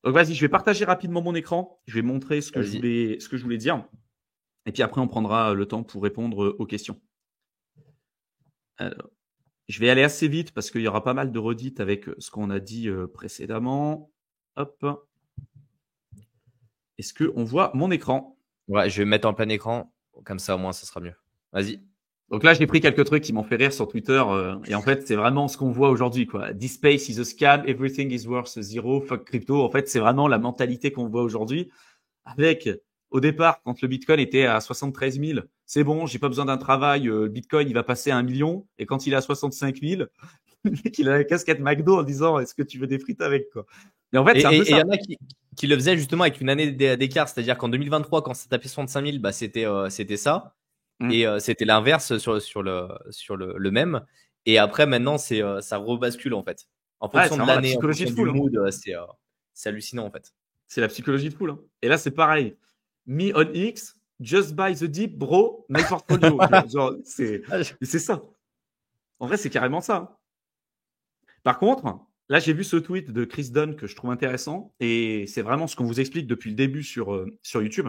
Donc vas-y, je vais partager rapidement mon écran. Je vais montrer Vas-y. ce que je voulais dire. Et puis après, on prendra le temps pour répondre aux questions. Alors, je vais aller assez vite parce qu'il y aura pas mal de redites avec ce qu'on a dit précédemment. Hop. Est-ce qu'on voit mon écran? Ouais, je vais mettre en plein écran. Comme ça, au moins, ça sera mieux. Vas-y. Donc là, j'ai pris quelques trucs qui m'ont fait rire sur Twitter. Et en fait, c'est vraiment ce qu'on voit aujourd'hui, quoi. This space is a scam. Everything is worth zero. Fuck crypto. En fait, c'est vraiment la mentalité qu'on voit aujourd'hui. Avec, au départ, quand le Bitcoin était à 73 000, c'est bon, j'ai pas besoin d'un travail. Le Bitcoin, il va passer à 1 million. Et quand il est à 65 000, le mec, il a la casquette McDo en disant, est-ce que tu veux des frites avec, quoi. Et en fait, c'est un peu Et il y ça. en a qui le faisaient justement avec une année d'écart. C'est-à-dire qu'en 2023, quand ça tapait 65 000, bah, c'était ça. Mm. Et c'était l'inverse sur le même. Et après, maintenant, ça rebascule en fait. En Ouais, fonction c'est de vraiment la l'année, en psychologie de fonction du foule, hein. mood, c'est hallucinant en fait. C'est la psychologie de foule, hein. Et là, c'est pareil. Me on X, just buy the dip, bro, my portfolio. Tu vois, genre, c'est ça. En vrai, c'est carrément ça, hein. Par contre, là, j'ai vu ce tweet de Chris Dunn que je trouve intéressant. Et c'est vraiment ce qu'on vous explique depuis le début sur YouTube.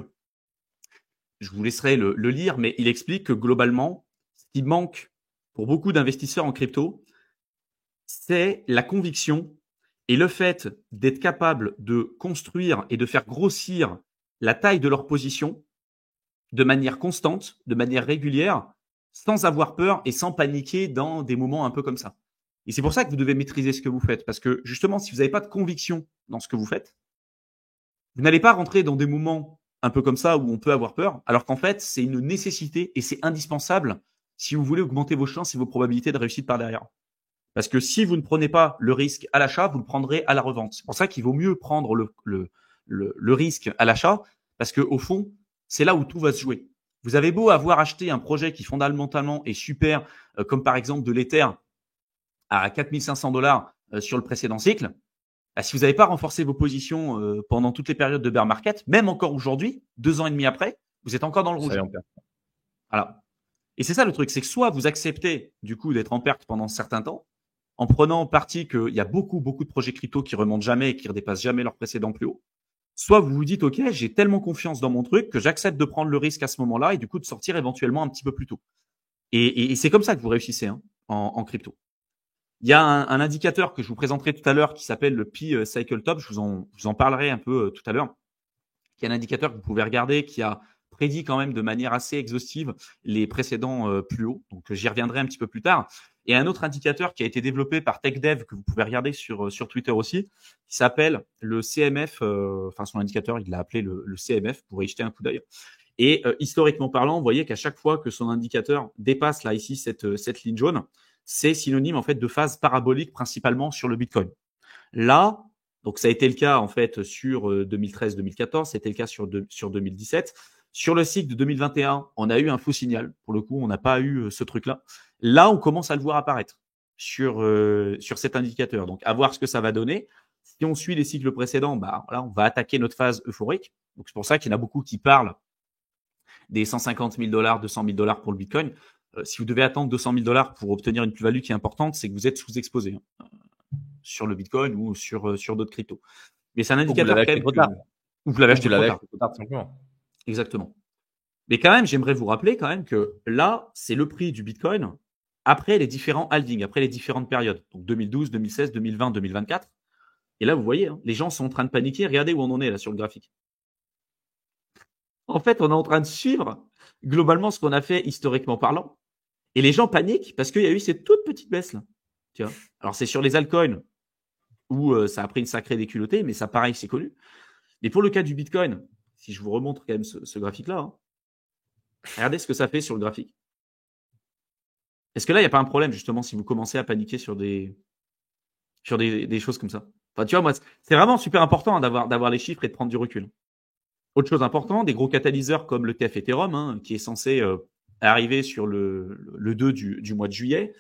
Je vous laisserai le lire, mais il explique que globalement, ce qui manque pour beaucoup d'investisseurs en crypto, c'est la conviction et le fait d'être capable de construire et de faire grossir la taille de leur position de manière constante, de manière régulière, sans avoir peur et sans paniquer dans des moments un peu comme ça. Et c'est pour ça que vous devez maîtriser ce que vous faites. Parce que justement, si vous n'avez pas de conviction dans ce que vous faites, vous n'allez pas rentrer dans des moments un peu comme ça où on peut avoir peur, alors qu'en fait, c'est une nécessité et c'est indispensable si vous voulez augmenter vos chances et vos probabilités de réussite par derrière. Parce que si vous ne prenez pas le risque à l'achat, vous le prendrez à la revente. C'est pour ça qu'il vaut mieux prendre le risque à l'achat, parce qu'au fond, c'est là où tout va se jouer. Vous avez beau avoir acheté un projet qui fondamentalement est super, comme par exemple de l'Ether à 4500 $ sur le précédent cycle, bah, si vous n'avez pas renforcé vos positions pendant toutes les périodes de bear market, même encore aujourd'hui, 2 ans et demi après, vous êtes encore dans le Ça y est, rouge. on perd. Voilà. Et c'est ça le truc, c'est que soit vous acceptez du coup d'être en perte pendant un certain temps, en prenant parti qu'il y a beaucoup, beaucoup de projets crypto qui remontent jamais et qui ne redépassent jamais leur précédent plus haut. Soit vous vous dites, OK, j'ai tellement confiance dans mon truc que j'accepte de prendre le risque à ce moment-là et du coup de sortir éventuellement un petit peu plus tôt. Et c'est comme ça que vous réussissez, hein, en crypto. Il y a un indicateur que je vous présenterai tout à l'heure qui s'appelle le Pi Cycle Top. Je vous en parlerai un peu tout à l'heure. Qui est un indicateur que vous pouvez regarder qui a prédit quand même de manière assez exhaustive les précédents plus hauts. Donc j'y reviendrai un petit peu plus tard. Et un autre indicateur qui a été développé par TechDev que vous pouvez regarder sur Twitter aussi, qui s'appelle le CMF. Enfin, son indicateur, il l'a appelé le CMF. Vous pourrez y jeter un coup d'œil. Et historiquement parlant, vous voyez qu'à chaque fois que son indicateur dépasse là ici cette ligne jaune, c'est synonyme en fait de phase parabolique principalement sur le Bitcoin. Là, donc ça a été le cas en fait sur 2013-2014, c'était le cas sur 2017. Sur le cycle de 2021, on a eu un faux signal. Pour le coup, on n'a pas eu ce truc-là. Là, on commence à le voir apparaître sur cet indicateur. Donc, à voir ce que ça va donner. Si on suit les cycles précédents, bah voilà, on va attaquer notre phase euphorique. Donc, c'est pour ça qu'il y en a beaucoup qui parlent des 150 000 $, 200 000 $ pour le Bitcoin. Si vous devez attendre 200 000 $ pour obtenir une plus-value qui est importante, c'est que vous êtes sous-exposé, hein, sur le Bitcoin ou sur d'autres cryptos. Mais c'est un Ou vous l'avez indicateur quand acheté même trop que tard. vous l'avez Ou vous acheté trop l'avez tard. acheté trop tard, tout simplement. Exactement. Mais quand même, j'aimerais vous rappeler quand même que là, c'est le prix du Bitcoin après les différents halvings, après les différentes périodes. Donc 2012, 2016, 2020, 2024. Et là, vous voyez, hein, les gens sont en train de paniquer. Regardez où on en est là sur le graphique. En fait, on est en train de suivre globalement ce qu'on a fait historiquement parlant. Et les gens paniquent parce qu'il y a eu cette toute petite baisse là. Tu vois. Alors c'est sur les altcoins où ça a pris une sacrée déculottée, mais ça pareil, c'est connu. Mais pour le cas du Bitcoin, si je vous remontre quand même ce graphique-là, hein, regardez ce que ça fait sur le graphique. Est-ce que là, il n'y a pas un problème justement si vous commencez à paniquer sur des choses comme ça? Enfin, tu vois, moi, c'est vraiment super important, hein, d'avoir les chiffres et de prendre du recul. Autre chose importante, des gros catalyseurs comme le TF Ethereum, hein, qui est censé arriver sur le 2 du mois de juillet.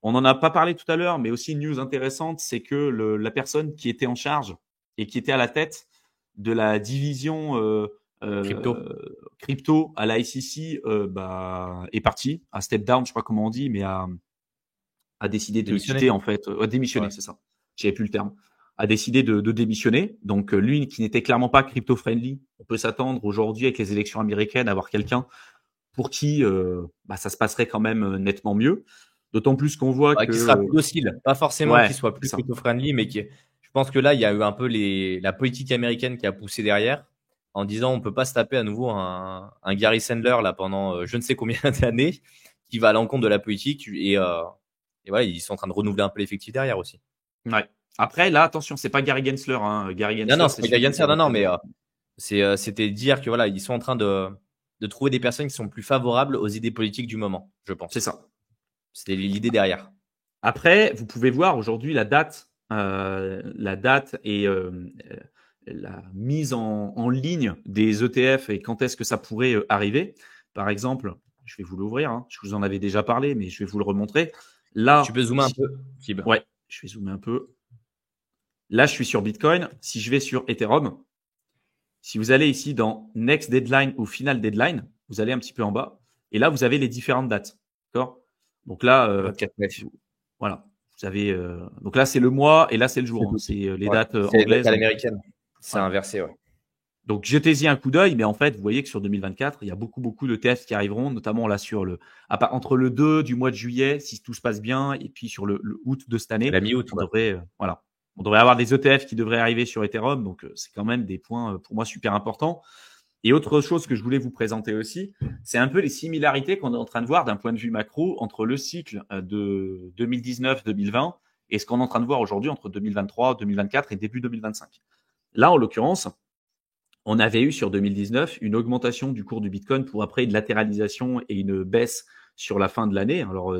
On n'en a pas parlé tout à l'heure, mais aussi une news intéressante, c'est que la personne qui était en charge et qui était à la tête de la division Crypto. crypto à la ICC bah, est partie, à step down, je sais pas comment on dit, mais a décidé de Démissionné. quitter en fait, démissionner, Ouais. c'est ça. J'avais plus le terme. a décidé de démissionner. Donc lui qui n'était clairement pas crypto-friendly, on peut s'attendre aujourd'hui avec les élections américaines à avoir quelqu'un pour qui ça se passerait quand même nettement mieux. D'autant plus qu'on voit que… Qui sera plus docile. Pas forcément Ouais, qu'il soit plus c'est ça. crypto-friendly, mais je pense que là, il y a eu un peu la politique américaine qui a poussé derrière en disant on ne peut pas se taper à nouveau un Gary Sandler là, pendant je ne sais combien d'années qui va à l'encontre de la politique. Et voilà, ils sont en train de renouveler un peu l'effectif derrière aussi. Ouais. Après, là, attention, c'est pas Gary Gensler. Hein. Gary Gensler, Non, c'est pas Gary Gensler, non, mais c'était dire que voilà, ils sont en train de trouver des personnes qui sont plus favorables aux idées politiques du moment, je pense. C'est ça. C'était l'idée derrière. Après, vous pouvez voir aujourd'hui la date et la mise en ligne des ETF et quand est-ce que ça pourrait arriver. Par exemple, je vais vous l'ouvrir. Hein. Je vous en avais déjà parlé, mais je vais vous le remontrer. Là, tu peux zoomer un peu, Kib. Ouais, je vais zoomer un peu. Là, je suis sur Bitcoin. Si je vais sur Ethereum, si vous allez ici dans Next Deadline ou Final Deadline, vous allez un petit peu en bas. Et là, vous avez les différentes dates. D'accord ? Donc là, voilà. Vous avez, donc là, c'est le mois et là, c'est le jour. Hein. C'est les dates anglaises. C'est l'américaine. C'est inversé, ouais. Donc, jetez-y un coup d'œil, mais en fait, vous voyez que sur 2024, il y a beaucoup de tests qui arriveront, notamment là sur entre le 2 du mois de juillet, si tout se passe bien, et puis sur le août de cette année. La mi-août, on devrait avoir des ETF qui devraient arriver sur Ethereum. Donc, c'est quand même des points pour moi super importants. Et autre chose que je voulais vous présenter aussi, c'est un peu les similarités qu'on est en train de voir d'un point de vue macro entre le cycle de 2019-2020 et ce qu'on est en train de voir aujourd'hui entre 2023, 2024 et début 2025. Là, en l'occurrence, on avait eu sur 2019 une augmentation du cours du Bitcoin pour après une latéralisation et une baisse sur la fin de l'année. Alors,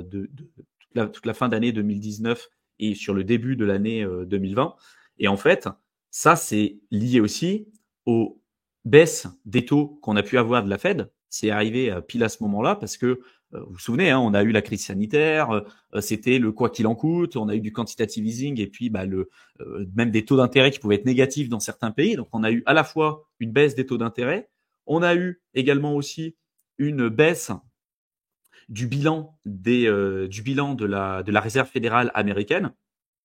toute la fin d'année 2019 et sur le début de l'année 2020. Et en fait, ça, c'est lié aussi aux baisses des taux qu'on a pu avoir de la Fed. C'est arrivé pile à ce moment-là parce que, vous vous souvenez, hein, on a eu la crise sanitaire, c'était le quoi qu'il en coûte, on a eu du quantitative easing et puis même des taux d'intérêt qui pouvaient être négatifs dans certains pays. Donc, on a eu à la fois une baisse des taux d'intérêt, on a eu également aussi une baisse du bilan de la Réserve fédérale américaine,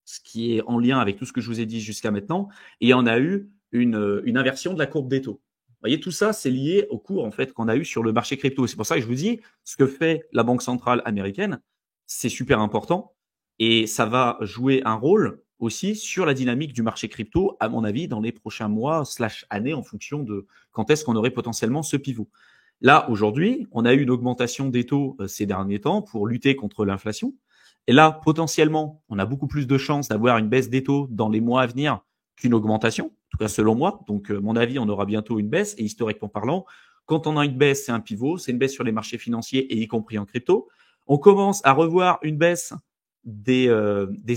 ce qui est en lien avec tout ce que je vous ai dit jusqu'à maintenant, et on a eu une inversion de la courbe des taux. Vous voyez, tout ça, c'est lié au cours en fait qu'on a eu sur le marché crypto. C'est pour ça que je vous dis, ce que fait la Banque centrale américaine, c'est super important et ça va jouer un rôle aussi sur la dynamique du marché crypto, à mon avis, dans les prochains mois / années, en fonction de quand est-ce qu'on aurait potentiellement ce pivot. Là, aujourd'hui, on a eu une augmentation des taux ces derniers temps pour lutter contre l'inflation. Et là, potentiellement, on a beaucoup plus de chances d'avoir une baisse des taux dans les mois à venir qu'une augmentation, en tout cas selon moi. Donc, mon avis, on aura bientôt une baisse. Et historiquement parlant, quand on a une baisse, c'est un pivot, c'est une baisse sur les marchés financiers et y compris en crypto. On commence à revoir une baisse des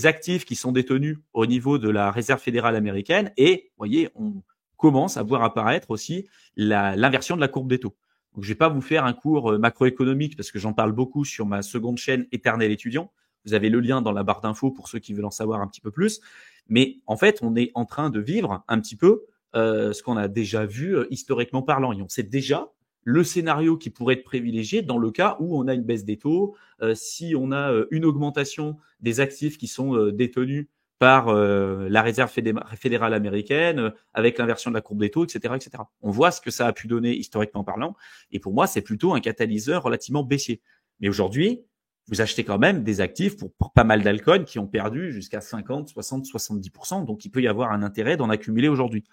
actifs qui sont détenus au niveau de la Réserve fédérale américaine. Et, vous voyez, on commence à voir apparaître aussi l'inversion de la courbe des taux. Donc, je ne vais pas vous faire un cours macroéconomique parce que j'en parle beaucoup sur ma seconde chaîne Éternel étudiant. Vous avez le lien dans la barre d'infos pour ceux qui veulent en savoir un petit peu plus. Mais en fait, on est en train de vivre un petit peu ce qu'on a déjà vu historiquement parlant. Et on sait déjà le scénario qui pourrait être privilégié dans le cas où on a une baisse des taux, si on a une augmentation des actifs qui sont détenus par la Réserve fédérale américaine, avec l'inversion de la courbe des taux, etc., etc. On voit ce que ça a pu donner historiquement parlant. Et pour moi, c'est plutôt un catalyseur relativement baissier. Mais aujourd'hui, vous achetez quand même des actifs pour pas mal d'alcool qui ont perdu jusqu'à 50, 60, 70%. Donc, il peut y avoir un intérêt d'en accumuler aujourd'hui.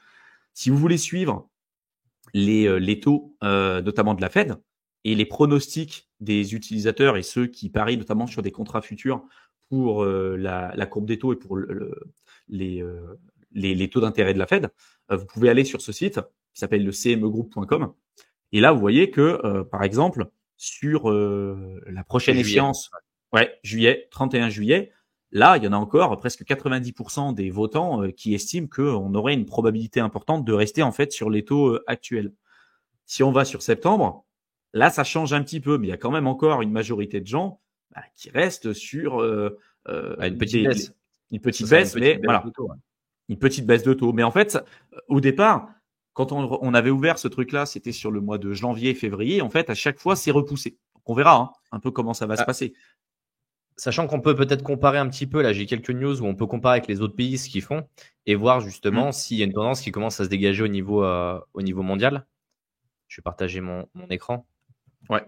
Si vous voulez suivre les taux, notamment de la Fed, et les pronostics des utilisateurs et ceux qui parient notamment sur des contrats futurs pour la courbe des taux et pour les taux d'intérêt de la Fed, vous pouvez aller sur ce site qui s'appelle le cmegroup.com. Et là, vous voyez que, par exemple, sur la prochaine échéance, juillet, 31 juillet, là, il y en a encore presque 90% des votants qui estiment qu'on aurait une probabilité importante de rester en fait sur les taux actuels. Si on va sur septembre, là, ça change un petit peu, mais il y a quand même encore une majorité de gens qui restent sur une petite baisse. Une petite baisse de taux. Mais en fait, au départ, quand on avait ouvert ce truc-là, c'était sur le mois de janvier, février. En fait, à chaque fois, c'est repoussé. Donc, on verra un peu comment ça va se passer. Sachant qu'on peut peut-être comparer un petit peu, là j'ai quelques news où on peut comparer avec les autres pays ce qu'ils font et voir justement s'il y a une tendance qui commence à se dégager au niveau mondial. Je vais partager mon écran. Ouais.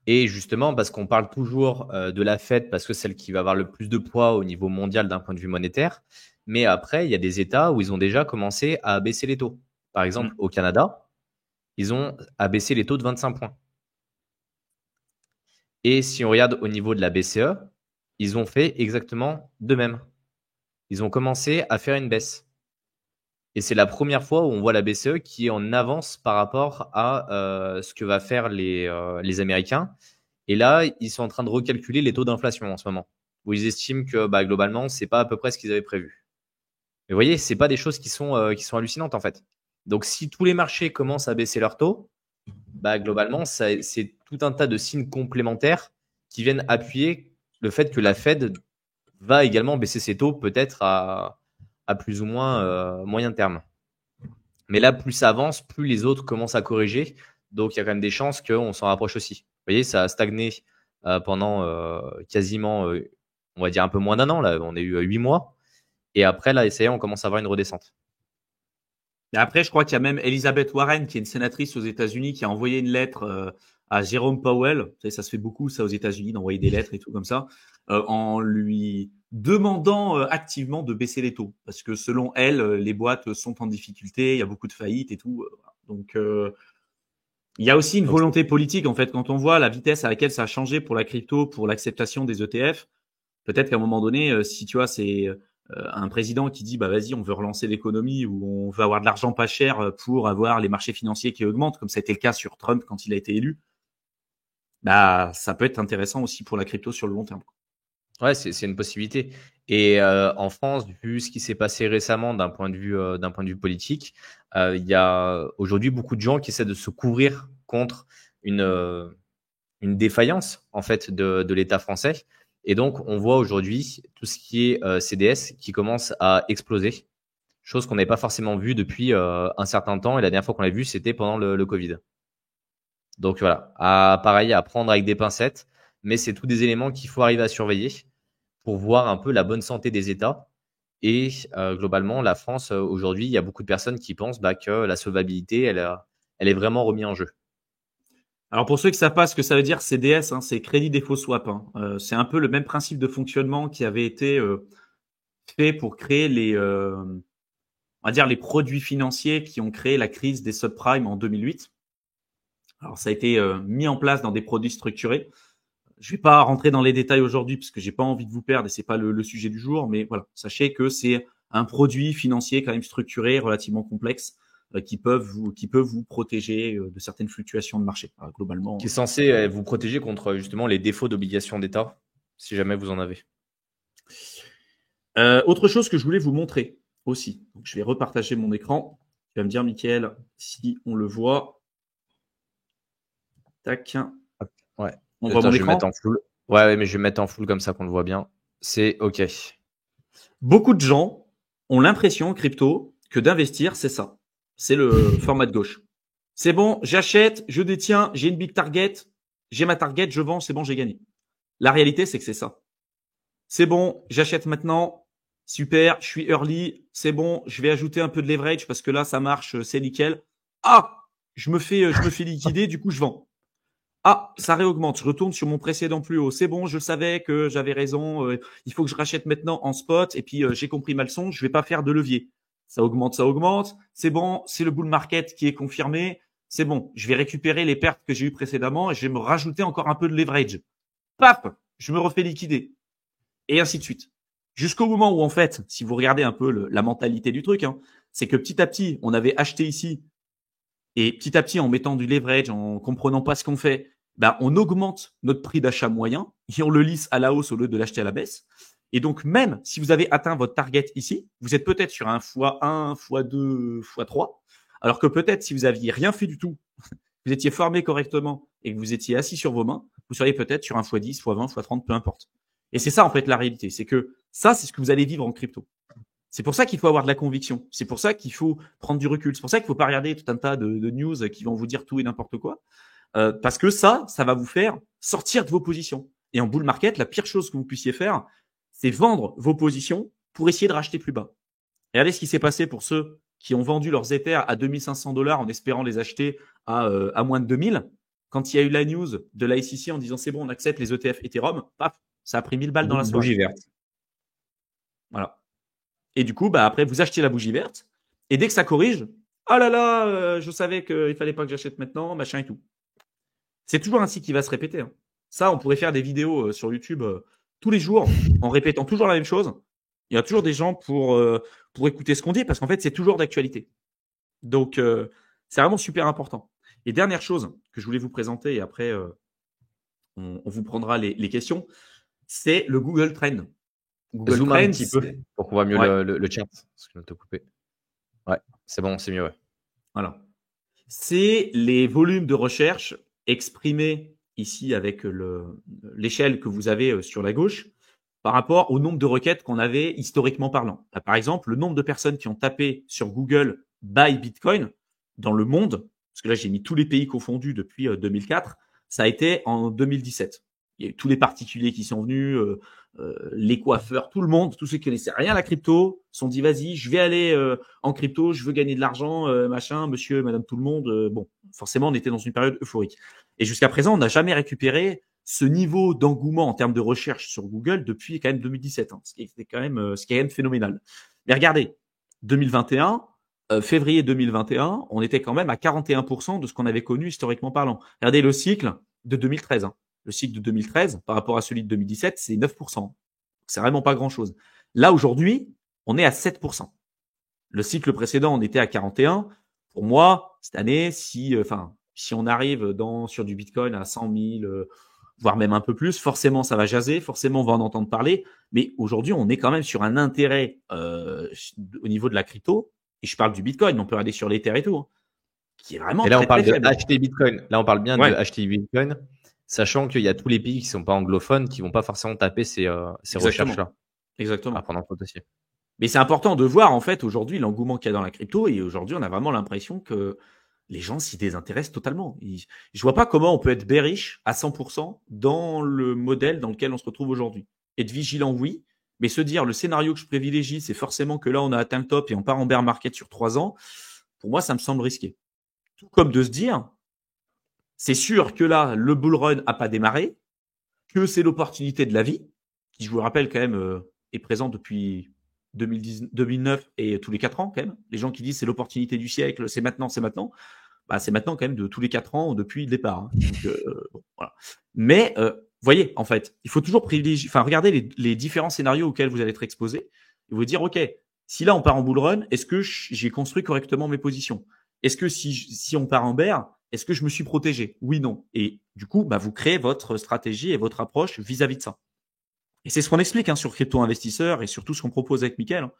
Et justement, parce qu'on parle toujours de la Fed, parce que c'est celle qui va avoir le plus de poids au niveau mondial d'un point de vue monétaire. Mais après, il y a des États où ils ont déjà commencé à baisser les taux. Par exemple, au Canada, ils ont abaissé les taux de 25 points. Et si on regarde au niveau de la BCE, ils ont fait exactement de même. Ils ont commencé à faire une baisse. Et c'est la première fois où on voit la BCE qui est en avance par rapport à ce que va faire les Américains. Et là, ils sont en train de recalculer les taux d'inflation en ce moment, où ils estiment que globalement, c'est pas à peu près ce qu'ils avaient prévu. Mais vous voyez, c'est pas des choses qui sont hallucinantes en fait. Donc, si tous les marchés commencent à baisser leurs taux, globalement, c'est tout un tas de signes complémentaires qui viennent appuyer le fait que la Fed va également baisser ses taux, peut-être à plus ou moins moyen terme. Mais là, plus ça avance, plus les autres commencent à corriger. Donc, il y a quand même des chances qu'on s'en rapproche aussi. Vous voyez, ça a stagné pendant quasiment, on va dire un peu moins d'un an. Là, on a eu 8 mois. Et après, là, ça y est, on commence à avoir une redescente. Et après, je crois qu'il y a même Elizabeth Warren, qui est une sénatrice aux États-Unis, qui a envoyé une lettre à Jérôme Powell. Vous savez, ça se fait beaucoup, ça, aux États-Unis, d'envoyer des lettres et tout comme ça, en lui demandant activement de baisser les taux. Parce que selon elle, les boîtes sont en difficulté, il y a beaucoup de faillites et tout. Donc, il y a aussi une volonté politique, en fait, quand on voit la vitesse à laquelle ça a changé pour la crypto, pour l'acceptation des ETF. Peut-être qu'à un moment donné, si tu vois, c'est un président qui dit, vas-y, on veut relancer l'économie ou on veut avoir de l'argent pas cher pour avoir les marchés financiers qui augmentent, comme ça a été le cas sur Trump quand il a été élu, ça peut être intéressant aussi pour la crypto sur le long terme. Ouais, c'est une possibilité. Et en France, vu ce qui s'est passé récemment d'un point de vue politique, il y a aujourd'hui beaucoup de gens qui essaient de se couvrir contre une défaillance en fait de l'État français. Et donc, on voit aujourd'hui tout ce qui est CDS qui commence à exploser, chose qu'on n'avait pas forcément vue depuis un certain temps. Et la dernière fois qu'on l'a vu, c'était pendant le Covid. Donc voilà, pareil, à prendre avec des pincettes, mais c'est tous des éléments qu'il faut arriver à surveiller pour voir un peu la bonne santé des États. Et globalement, la France, aujourd'hui, il y a beaucoup de personnes qui pensent que la solvabilité, elle est vraiment remise en jeu. Alors pour ceux qui ne savent pas ce que ça veut dire CDS, c'est Crédit Défaut Swap. C'est un peu le même principe de fonctionnement qui avait été fait pour créer on va dire les produits financiers qui ont créé la crise des subprimes en 2008. Alors ça a été mis en place dans des produits structurés. Je vais pas rentrer dans les détails aujourd'hui parce que j'ai pas envie de vous perdre et c'est pas le sujet du jour, mais voilà, sachez que c'est un produit financier quand même structuré, relativement complexe, qui peut vous protéger de certaines fluctuations de marché. Alors, globalement, qui est censé vous protéger contre justement les défauts d'obligations d'État, si jamais vous en avez. Autre chose que je voulais vous montrer aussi. Donc, je vais repartager mon écran. Tu vas me dire, Mickaël, si on le voit. Tac. Ouais. On voit mon écran. En full. Ouais, mais je vais mettre en full comme ça qu'on le voit bien. C'est OK. Beaucoup de gens ont l'impression, crypto, que d'investir, c'est ça. C'est le format de gauche. C'est bon, j'achète, je détiens, j'ai une big target, j'ai ma target, je vends, c'est bon, j'ai gagné. La réalité, c'est que c'est ça. C'est bon, j'achète maintenant, super, je suis early, c'est bon, je vais ajouter un peu de leverage parce que là, ça marche, c'est nickel. Ah, je me fais liquider, du coup, je vends. Ah, ça réaugmente, je retourne sur mon précédent plus haut. C'est bon, je savais que j'avais raison, il faut que je rachète maintenant en spot et puis j'ai compris ma leçon, je vais pas faire de levier. Ça augmente, c'est bon, c'est le bull market qui est confirmé, c'est bon, je vais récupérer les pertes que j'ai eues précédemment et je vais me rajouter encore un peu de leverage. Paf, je me refais liquider. Et ainsi de suite. Jusqu'au moment où, en fait, si vous regardez un peu la mentalité du truc, c'est que petit à petit, on avait acheté ici et petit à petit, en mettant du leverage, en comprenant pas ce qu'on fait, on augmente notre prix d'achat moyen et on le lisse à la hausse au lieu de l'acheter à la baisse. Et donc, même si vous avez atteint votre target ici, vous êtes peut-être sur un x1, x2, x3, alors que peut-être si vous aviez rien fait du tout, vous étiez formé correctement et que vous étiez assis sur vos mains, vous seriez peut-être sur un x10, x20, x30, peu importe. Et c'est ça, en fait, la réalité. C'est que ça, c'est ce que vous allez vivre en crypto. C'est pour ça qu'il faut avoir de la conviction. C'est pour ça qu'il faut prendre du recul. C'est pour ça qu'il faut pas regarder tout un tas de news qui vont vous dire tout et n'importe quoi. Parce que ça va vous faire sortir de vos positions. Et en bull market, la pire chose que vous puissiez faire, c'est vendre vos positions pour essayer de racheter plus bas. Regardez ce qui s'est passé pour ceux qui ont vendu leurs Ethers à 2500$ en espérant les acheter à moins de 2000. Quand il y a eu la news de la SEC en disant c'est bon, on accepte les ETF Ethereum, paf, ça a pris 1000 balles dans la soirée. Bougie verte. Voilà. Et du coup, bah, après, vous achetez la bougie verte. Et dès que ça corrige, ah là là, je savais qu'il fallait pas que j'achète maintenant, machin et tout. C'est toujours ainsi qui va se répéter. Hein. Ça, on pourrait faire des vidéos sur YouTube tous les jours en répétant toujours la même chose. Il y a toujours des gens pour écouter ce qu'on dit parce qu'en fait, c'est toujours d'actualité. Donc, c'est vraiment super important. Et dernière chose que je voulais vous présenter, et après, on vous prendra les questions, c'est le Google Trend. Google Zoom Trends, un petit peu pour qu'on voit mieux Ouais. le chat. Parce que je viens de te couper. Ouais, c'est bon, c'est mieux. Ouais. Voilà. C'est les volumes de recherche exprimés ici avec l'échelle que vous avez sur la gauche par rapport au nombre de requêtes qu'on avait historiquement parlant. Là, par exemple, le nombre de personnes qui ont tapé sur Google Buy Bitcoin dans le monde, parce que là j'ai mis tous les pays confondus depuis 2004, ça a été en 2017. Il y a eu tous les particuliers qui sont venus, les coiffeurs, tout le monde, tous ceux qui connaissaient rien à la crypto, sont dit vas-y, je vais aller en crypto, je veux gagner de l'argent, machin, monsieur, madame, tout le monde. Bon, forcément, on était dans une période euphorique. Et jusqu'à présent, on n'a jamais récupéré ce niveau d'engouement en termes de recherche sur Google depuis quand même 2017, hein, ce qui est quand même phénoménal. Mais regardez, 2021, février 2021, on était quand même à 41% de ce qu'on avait connu historiquement parlant. Regardez le cycle de 2013. Hein. Le cycle de 2013 par rapport à celui de 2017, c'est 9%. C'est vraiment pas grand-chose. Là, aujourd'hui, on est à 7%. Le cycle précédent, on était à 41. Pour moi, cette année, si on arrive sur du Bitcoin à 100 000, voire même un peu plus, forcément, ça va jaser, forcément, on va en entendre parler. Mais aujourd'hui, on est quand même sur un intérêt au niveau de la crypto. Et je parle du Bitcoin, on peut aller sur l'Ether et tout, hein, qui est vraiment Et là, très, on parle très de faible. acheter Bitcoin. Là, on parle bien Ouais. de acheter Bitcoin, sachant qu'il y a tous les pays qui sont pas anglophones qui vont pas forcément taper ces recherches-là. Exactement. À prendre en compte aussi. Mais c'est important de voir, en fait, aujourd'hui, l'engouement qu'il y a dans la crypto. Et aujourd'hui, on a vraiment l'impression que les gens s'y désintéressent totalement. Je vois pas comment on peut être bearish à 100% dans le modèle dans lequel on se retrouve aujourd'hui. Être vigilant, oui, mais se dire le scénario que je privilégie, c'est forcément que là, on a atteint le top et on part en bear market sur 3 ans. Pour moi, ça me semble risqué. Tout comme de se dire, c'est sûr que là, le bull run a pas démarré, que c'est l'opportunité de la vie, qui, je vous le rappelle, quand même, est présent depuis 2009 et tous les 4 ans, quand même. Les gens qui disent c'est l'opportunité du siècle, c'est maintenant, c'est maintenant. Bah, c'est maintenant quand même de tous les 4 ans depuis le départ. Hein. Donc, bon, voilà. Mais, voyez, en fait, il faut toujours privilégier, regarder les différents scénarios auxquels vous allez être exposé et vous dire, OK, si là on part en bull run, est-ce que j'ai construit correctement mes positions? Est-ce que si on part en bear, est-ce que je me suis protégé? Oui, non. Et du coup, bah, vous créez votre stratégie et votre approche vis-à-vis de ça. Et c'est ce qu'on explique sur Crypto Investisseur et surtout ce qu'on propose avec Mickaël. Hein.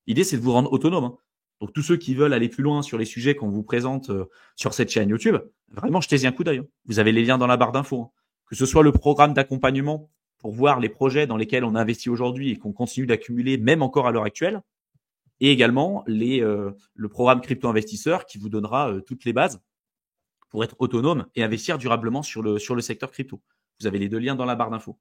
L'idée, c'est de vous rendre autonome. Hein. Donc, tous ceux qui veulent aller plus loin sur les sujets qu'on vous présente sur cette chaîne YouTube, vraiment, jetez-y un coup d'œil. Hein. Vous avez les liens dans la barre d'infos. Hein. Que ce soit le programme d'accompagnement pour voir les projets dans lesquels on a investi aujourd'hui et qu'on continue d'accumuler, même encore à l'heure actuelle, et également le programme Crypto Investisseur qui vous donnera toutes les bases pour être autonome et investir durablement sur le secteur crypto. Vous avez les 2 liens dans la barre d'infos.